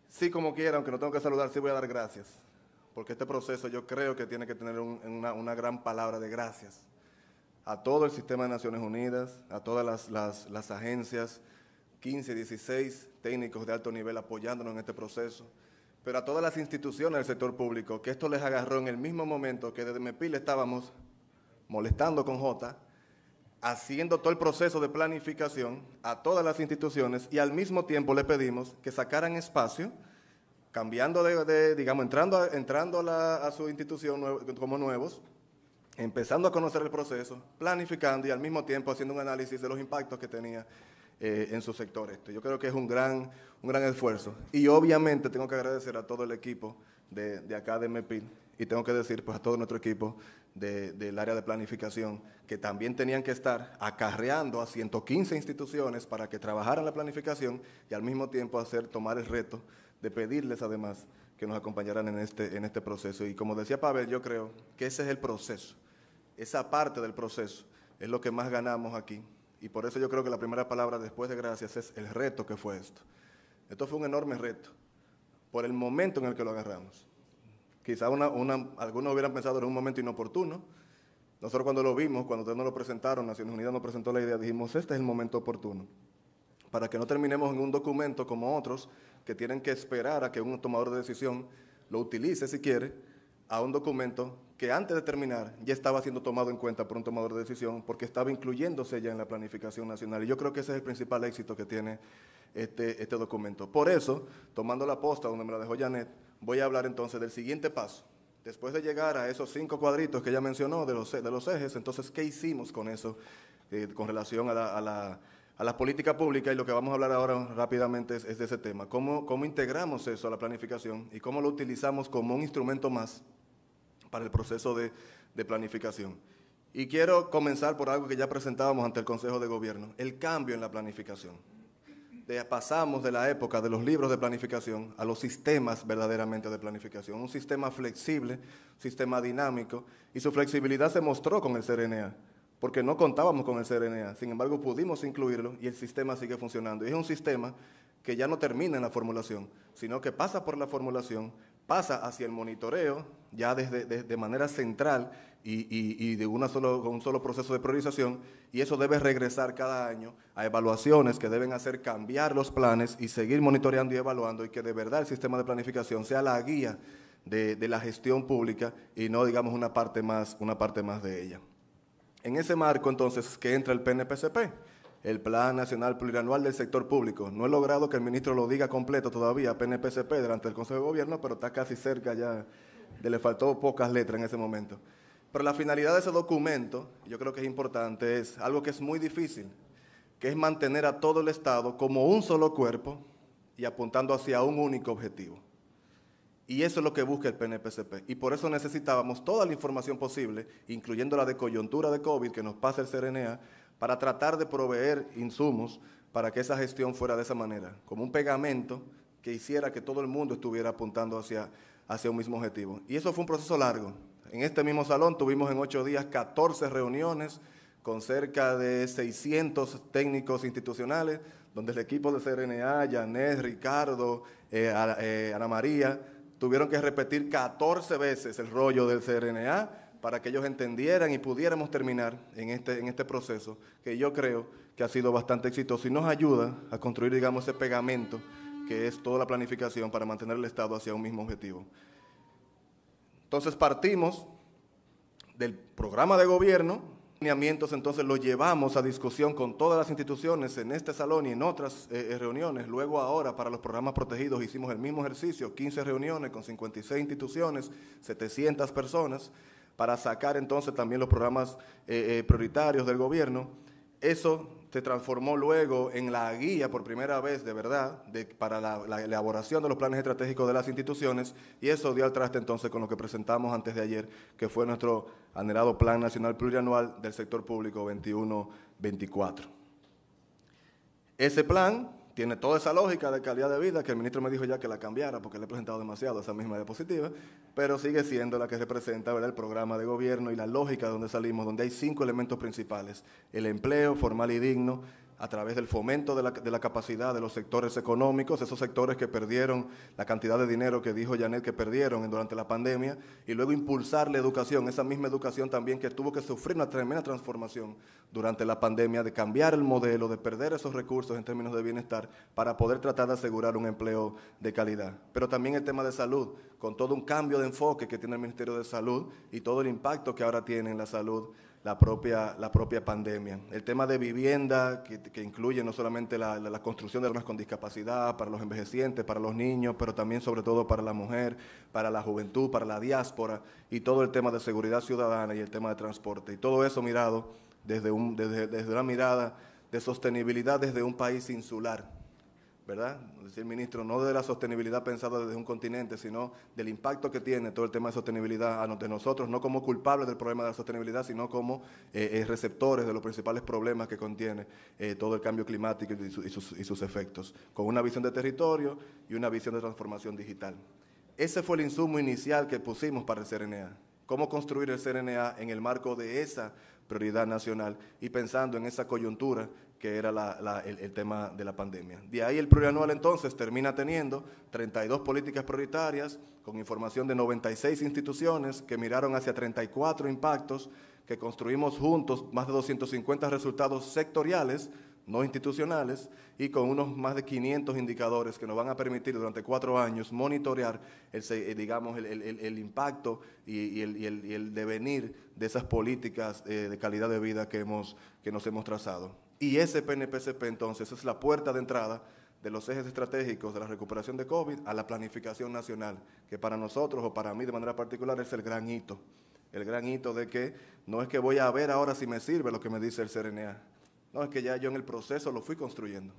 Sí, como quiera, aunque no tengo que saludar, sí voy a dar gracias, porque este proceso yo creo que tiene que tener una gran palabra de gracias a todo el sistema de Naciones Unidas, a todas las agencias, 15, 16 técnicos de alto nivel apoyándonos en este proceso, pero a todas las instituciones del sector público, que esto les agarró en el mismo momento que desde MEPIL estábamos molestando con J, haciendo todo el proceso de planificación a todas las instituciones y al mismo tiempo le pedimos que sacaran espacio, cambiando digamos, entrando a su institución como nuevos, empezando a conocer el proceso, planificando y al mismo tiempo haciendo un análisis de los impactos que tenía en su sector. Yo creo que es un gran esfuerzo. Y obviamente tengo que agradecer a todo el equipo de acá de MEPIL y tengo que decir pues a todo nuestro equipo del área de planificación que también tenían que estar acarreando a 115 instituciones para que trabajaran la planificación y al mismo tiempo tomar el reto de pedirles además que nos acompañaran en este proceso. Y como decía Pavel, yo creo que ese es el proceso, esa parte del proceso es lo que más ganamos aquí. Y por eso yo creo que la primera palabra después de gracias es el reto que fue esto. Esto fue un enorme reto, por el momento en el que lo agarramos. Quizá algunos hubieran pensado en un momento inoportuno. Nosotros cuando lo vimos, cuando ustedes nos lo presentaron, Naciones Unidas nos presentó la idea, dijimos, este es el momento oportuno, para que no terminemos en un documento como otros que tienen que esperar a que un tomador de decisión lo utilice si quiere, a un documento que antes de terminar ya estaba siendo tomado en cuenta por un tomador de decisión porque estaba incluyéndose ya en la planificación nacional. Y yo creo que ese es el principal éxito que tiene este documento. Por eso, tomando la posta donde me la dejó Janet, voy a hablar entonces del siguiente paso. Después de llegar a esos 5 cuadritos que ella mencionó de los ejes, entonces, ¿qué hicimos con eso con relación a la política pública? Y lo que vamos a hablar ahora rápidamente es de ese tema. ¿Cómo integramos eso a la planificación y cómo lo utilizamos como un instrumento más para el proceso de planificación? Y quiero comenzar por algo que ya presentábamos ante el Consejo de Gobierno, el cambio en la planificación. Pasamos de la época de los libros de planificación a los sistemas verdaderamente de planificación, un sistema flexible, un sistema dinámico, y su flexibilidad se mostró con el CRNA, porque no contábamos con el CRNA, sin embargo pudimos incluirlo y el sistema sigue funcionando. Y es un sistema que ya no termina en la formulación, sino que pasa por la formulación, pasa hacia el monitoreo, ya de manera central y con un solo proceso de priorización, y eso debe regresar cada año a evaluaciones que deben hacer cambiar los planes y seguir monitoreando y evaluando, y que de verdad el sistema de planificación sea la guía de la gestión pública y no, digamos, una parte más de ella. En ese marco, entonces, que entra el PNPCP, el Plan Nacional Plurianual del Sector Público. No he logrado que el ministro lo diga completo todavía, PNPCP, delante del Consejo de Gobierno, pero está casi cerca ya, le faltó pocas letras en ese momento. Pero la finalidad de ese documento, yo creo que es importante, es algo que es muy difícil, que es mantener a todo el Estado como un solo cuerpo y apuntando hacia un único objetivo. Y eso es lo que busca el PNPCP. Y por eso necesitábamos toda la información posible, incluyendo la de coyuntura de COVID que nos pasa el CRNA, para tratar de proveer insumos para que esa gestión fuera de esa manera, como un pegamento que hiciera que todo el mundo estuviera apuntando hacia un mismo objetivo. Y eso fue un proceso largo. En este mismo salón tuvimos en 8 días 14 reuniones con cerca de 600 técnicos institucionales, donde el equipo de CRNA, Janet, Ricardo, Ana María, tuvieron que repetir 14 veces el rollo del CRNA para que ellos entendieran y pudiéramos terminar en este proceso, que yo creo que ha sido bastante exitoso y nos ayuda a construir, digamos, ese pegamento que es toda la planificación para mantener el Estado hacia un mismo objetivo. Entonces partimos del programa de gobierno, lineamientos, entonces los llevamos a discusión con todas las instituciones en este salón y en otras reuniones. Luego ahora para los programas protegidos hicimos el mismo ejercicio, 15 reuniones con 56 instituciones, 700 personas, para sacar entonces también los programas prioritarios del gobierno. Eso se transformó luego en la guía por primera vez, de verdad, para la elaboración de los planes estratégicos de las instituciones, y eso dio al traste entonces con lo que presentamos antes de ayer, que fue nuestro anhelado Plan Nacional Plurianual del Sector Público 21-24. Ese plan tiene toda esa lógica de calidad de vida que el ministro me dijo ya que la cambiara porque le he presentado demasiado esa misma diapositiva, pero sigue siendo la que representa, ¿verdad?, el programa de gobierno y la lógica de donde salimos, donde hay 5 elementos principales: el empleo formal y digno, a través del fomento de la capacidad de los sectores económicos, esos sectores que perdieron la cantidad de dinero que dijo Janet que perdieron durante la pandemia, y luego impulsar la educación, esa misma educación también que tuvo que sufrir una tremenda transformación durante la pandemia, de cambiar el modelo, de perder esos recursos en términos de bienestar para poder tratar de asegurar un empleo de calidad. Pero también el tema de salud, con todo un cambio de enfoque que tiene el Ministerio de Salud y todo el impacto que ahora tiene en la salud la propia pandemia. El tema de vivienda, que incluye no solamente la construcción de zonas con discapacidad, para los envejecientes, para los niños, pero también sobre todo para la mujer, para la juventud, para la diáspora, y todo el tema de seguridad ciudadana y el tema de transporte. Y todo eso mirado desde una mirada de sostenibilidad desde un país insular, ¿verdad? Decía el ministro, no de la sostenibilidad pensada desde un continente, sino del impacto que tiene todo el tema de sostenibilidad de nosotros, no como culpables del problema de la sostenibilidad, sino como receptores de los principales problemas que contiene todo el cambio climático y sus efectos, con una visión de territorio y una visión de transformación digital. Ese fue el insumo inicial que pusimos para el CRNA. Cómo construir el CRNA en el marco de esa prioridad nacional y pensando en esa coyuntura que era el tema de la pandemia. De ahí el plurianual entonces termina teniendo 32 políticas prioritarias con información de 96 instituciones que miraron hacia 34 impactos, que construimos juntos más de 250 resultados sectoriales, no institucionales, y con unos más de 500 indicadores que nos van a permitir durante 4 años monitorear el impacto y el devenir de esas políticas de calidad de vida que nos hemos trazado. Y ese PNPCP entonces es la puerta de entrada de los ejes estratégicos de la recuperación de COVID a la planificación nacional, que para nosotros o para mí de manera particular es el gran hito de que no es que voy a ver ahora si me sirve lo que me dice el CRNA, no, es que ya yo en el proceso lo fui construyendo.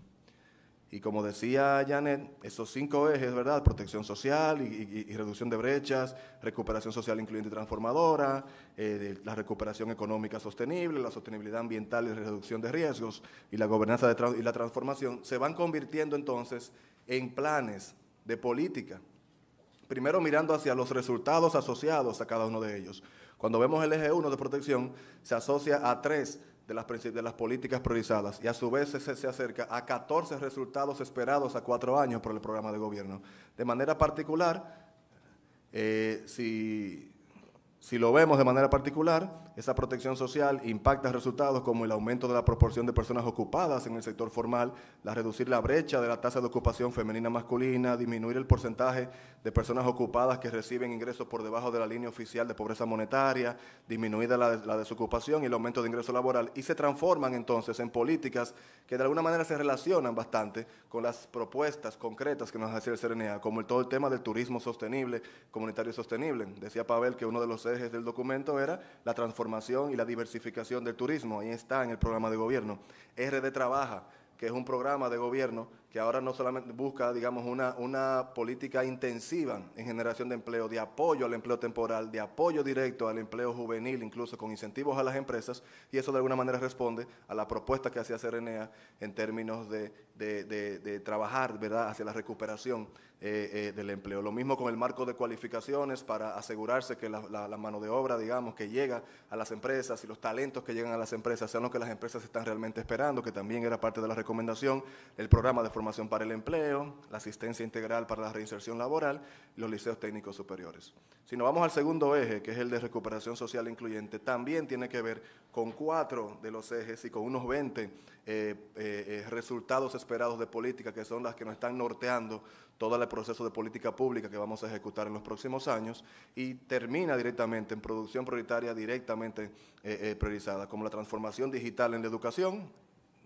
Y como decía Janet, esos 5 ejes, ¿verdad? Protección social y reducción de brechas, recuperación social incluyente y transformadora, la recuperación económica sostenible, la sostenibilidad ambiental y reducción de riesgos, y la gobernanza y la transformación, se van convirtiendo entonces en planes de política. Primero mirando hacia los resultados asociados a cada uno de ellos. Cuando vemos el eje 1 de protección, se asocia a 3 de las políticas priorizadas y a su vez se acerca a 14 resultados esperados a 4 años por el programa de gobierno. De manera particular, si lo vemos de manera particular, esa protección social impacta resultados como el aumento de la proporción de personas ocupadas en el sector formal, reducir la brecha de la tasa de ocupación femenina masculina, disminuir el porcentaje de personas ocupadas que reciben ingresos por debajo de la línea oficial de pobreza monetaria, disminuir la desocupación y el aumento de ingreso laboral, y se transforman entonces en políticas que de alguna manera se relacionan bastante con las propuestas concretas que nos hace el CRNA, como todo el tema del turismo sostenible, comunitario sostenible. Decía Pavel que uno de los ejes del documento era la transformación y la diversificación del turismo. Ahí está en el programa de gobierno. RD Trabaja, que es un programa de gobierno que ahora no solamente busca, digamos, una política intensiva en generación de empleo, de apoyo al empleo temporal, de apoyo directo al empleo juvenil, incluso con incentivos a las empresas, y eso de alguna manera responde a la propuesta que hacía CRNA en términos de trabajar, ¿verdad?, hacia la recuperación del empleo. Lo mismo con el marco de cualificaciones para asegurarse que la mano de obra, digamos, que llega a las empresas y los talentos que llegan a las empresas sean los que las empresas están realmente esperando, que también era parte de la recomendación, el programa de formación para el empleo, la asistencia integral para la reinserción laboral y los liceos técnicos superiores. Si nos vamos al segundo eje, que es el de recuperación social incluyente, también tiene que ver con 4 de los ejes y con unos 20 resultados esperados de política, que son las que nos están norteando todo el proceso de política pública que vamos a ejecutar en los próximos años, y termina directamente en producción prioritaria directamente priorizada, como la transformación digital en la educación.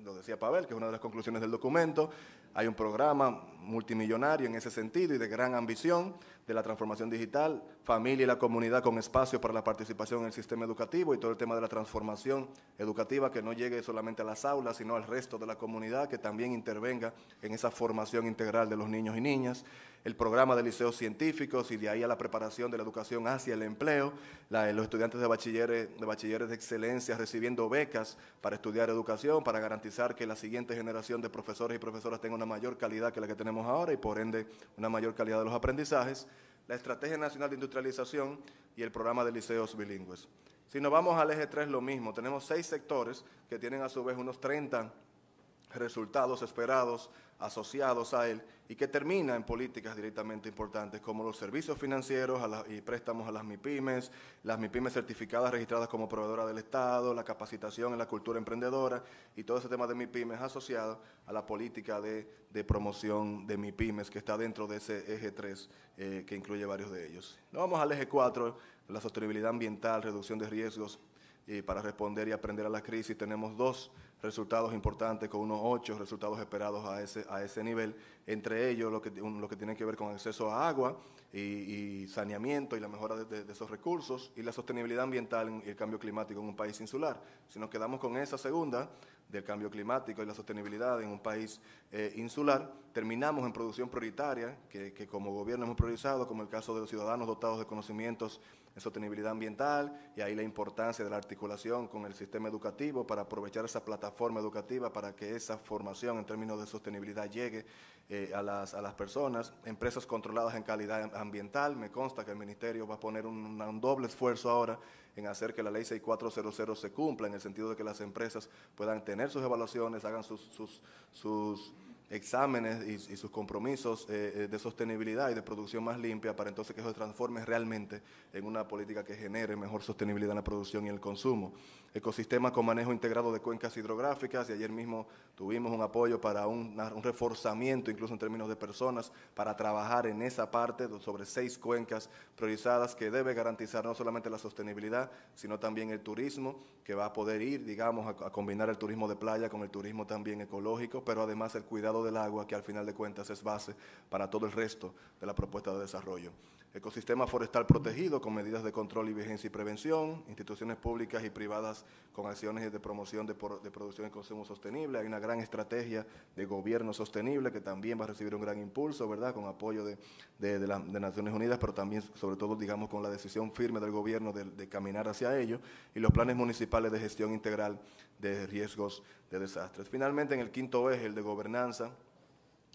Lo decía Pavel, que es una de las conclusiones del documento. Hay un programa multimillonario en ese sentido y de gran ambición de la transformación digital, familia y la comunidad con espacio para la participación en el sistema educativo y todo el tema de la transformación educativa, que no llegue solamente a las aulas, sino al resto de la comunidad, que también intervenga en esa formación integral de los niños y niñas. El programa de liceos científicos y de ahí a la preparación de la educación hacia el empleo, los estudiantes de bachilleres de excelencia recibiendo becas para estudiar educación, para garantizar que la siguiente generación de profesores y profesoras tenga una mayor calidad que la que tenemos ahora y por ende una mayor calidad de los aprendizajes, la Estrategia Nacional de Industrialización y el programa de liceos bilingües. Si nos vamos al eje 3, lo mismo, tenemos 6 sectores que tienen a su vez unos 30 resultados esperados asociados a él y que termina en políticas directamente importantes como los servicios financieros y préstamos a las MIPYMES certificadas, registradas como proveedoras del Estado, la capacitación en la cultura emprendedora y todo ese tema de MIPYMES asociado a la política de promoción de MIPYMES que está dentro de ese eje 3 que incluye varios de ellos. Nos vamos al eje 4, la sostenibilidad ambiental, reducción de riesgos. Y para responder y aprender a la crisis tenemos 2 resultados importantes con unos 8 resultados esperados a ese nivel, entre ellos lo que tiene que ver con acceso a agua y saneamiento y la mejora de esos recursos y la sostenibilidad ambiental y el cambio climático en un país insular. Si nos quedamos con esa segunda, del cambio climático y la sostenibilidad en un país insular, terminamos en producción prioritaria, que como gobierno hemos priorizado, como el caso de los ciudadanos dotados de conocimientos en sostenibilidad ambiental, y ahí la importancia de la articulación con el sistema educativo para aprovechar esa plataforma educativa para que esa formación en términos de sostenibilidad llegue a las personas. Empresas controladas en calidad ambiental, me consta que el Ministerio va a poner un doble esfuerzo ahora en hacer que la ley 6400 se cumpla, en el sentido de que las empresas puedan tener sus evaluaciones, hagan sus exámenes y sus compromisos de sostenibilidad y de producción más limpia, para entonces que eso se transforme realmente en una política que genere mejor sostenibilidad en la producción y el consumo. Ecosistema con manejo integrado de cuencas hidrográficas, y ayer mismo tuvimos un apoyo para un reforzamiento, incluso en términos de personas, para trabajar en esa parte sobre 6 cuencas priorizadas que debe garantizar no solamente la sostenibilidad, sino también el turismo, que va a poder ir, digamos, a combinar el turismo de playa con el turismo también ecológico, pero además el cuidado del agua, que al final de cuentas es base para todo el resto de la propuesta de desarrollo. Ecosistema forestal protegido con medidas de control y vigilancia y prevención, instituciones públicas y privadas con acciones de promoción de producción y consumo sostenible. Hay una gran estrategia de gobierno sostenible que también va a recibir un gran impulso, ¿verdad?, con apoyo de Naciones Unidas, pero también, sobre todo, digamos, con la decisión firme del gobierno de caminar hacia ello, y los planes municipales de gestión integral de riesgos de desastres. Finalmente, en el quinto eje, el de gobernanza,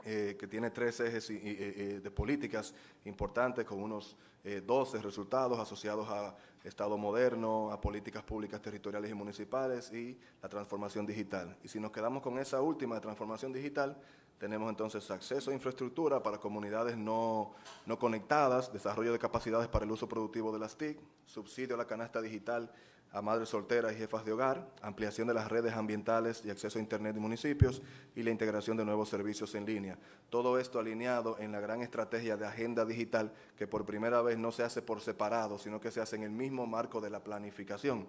que tiene 3 ejes de políticas importantes con unos 12 resultados asociados a Estado moderno, a políticas públicas territoriales y municipales y la transformación digital. Y si nos quedamos con esa última de transformación digital, tenemos entonces acceso a infraestructura para comunidades no conectadas, desarrollo de capacidades para el uso productivo de las TIC, subsidio a la canasta digital a madres solteras y jefas de hogar, ampliación de las redes ambientales y acceso a Internet de municipios y la integración de nuevos servicios en línea. Todo esto alineado en la gran estrategia de agenda digital que por primera vez no se hace por separado, sino que se hace en el mismo marco de la planificación,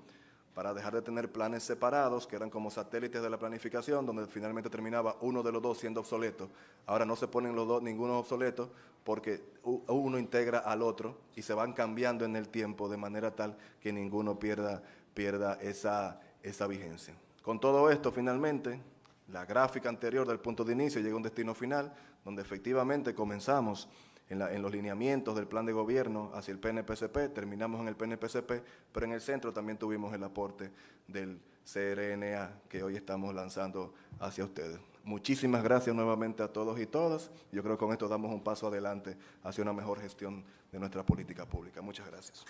para dejar de tener planes separados que eran como satélites de la planificación, donde finalmente terminaba uno de los dos siendo obsoleto. Ahora no se ponen los dos, ninguno obsoleto, porque uno integra al otro y se van cambiando en el tiempo de manera tal que ninguno pierda esa vigencia. Con todo esto, finalmente, la gráfica anterior del punto de inicio llega a un destino final, donde efectivamente comenzamos en los lineamientos del plan de gobierno hacia el PNPCP, terminamos en el PNPCP, pero en el centro también tuvimos el aporte del CRNA que hoy estamos lanzando hacia ustedes. Muchísimas gracias nuevamente a todos y todas. Yo creo que con esto damos un paso adelante hacia una mejor gestión de nuestra política pública. Muchas gracias.